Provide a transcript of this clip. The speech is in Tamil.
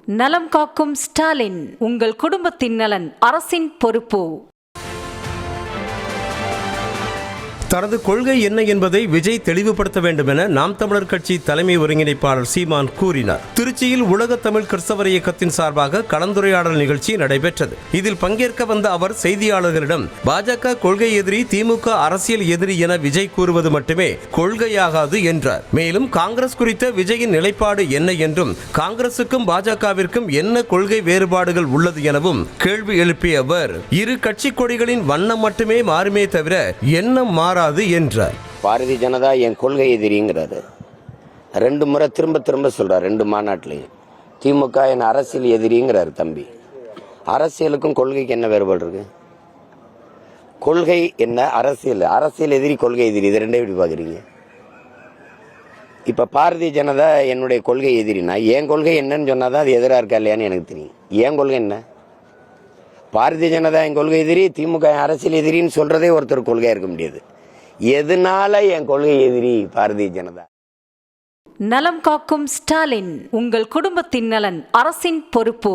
நலம் காக்கும் ஸ்டாலின், உங்கள் குடும்பத்தின் நலன் அரசின் பொறுப்பு. தனது கொள்கை என்ன என்பதை விஜய் தெளிவுபடுத்த வேண்டும் என நாம் தமிழர் கட்சி தலைமை ஒருங்கிணைப்பாளர் சீமான் கூறினார். திருச்சியில் உலக தமிழ் கிறிஸ்தவர் இயக்கத்தின் சார்பாக கலந்துரையாடல் நிகழ்ச்சி நடைபெற்றது. இதில் பங்கேற்க வந்த அவர் செய்தியாளர்களிடம் பாஜக கொள்கை எதிரி, திமுக அரசியல் எதிரி என விஜய் கூறுவது மட்டுமே கொள்கையாகாது என்றார். மேலும் காங்கிரஸ் குறித்த விஜயின் நிலைப்பாடு என்ன என்றும், காங்கிரசுக்கும் பாஜகவிற்கும் என்ன கொள்கை வேறுபாடுகள் உள்ளது எனவும் கேள்வி எழுப்பிய அவர், இரு கட்சி கொடிகளின் வண்ணம் மட்டுமே மாறுமே தவிர எண்ணம் மாறாது என்றார். பாரதிய ஜனதா என் கொள்கை எதிரிங்கிறாரு. 2 முறை திரும்ப சொல்றாரு 2 மாநாட்டிலையும். திமுக என் அரசியல் எதிரிங்கிறாரு. தம்பி, அரசியலுக்கும் கொள்கைக்கு என்ன வேறுபாடு இருக்கு? கொள்கை என்ன, அரசியல் எதிரி, கொள்கை எதிரி, இது ரெண்டே எப்படி பாக்குறீங்க? இப்ப பாரதிய ஜனதா என்னுடைய கொள்கை எதிரினா என் கொள்கை என்னன்னு சொன்னாதான் அது எதிராக இருக்கா இல்லையான்னு எனக்கு தெரியும். என் கொள்கை என்ன? பாரதிய ஜனதா என் கொள்கை எதிரி, திமுக என் அரசியல் எதிரின்னு சொல்றதே ஒருத்தர் கொள்கையா இருக்க முடியாது. எதனால என் கொள்கை எதிரி பாரதிய ஜனதா? நலம் காக்கும் ஸ்டாலின், உங்கள் குடும்பத்தின் நலன் அரசின் பொறுப்பு.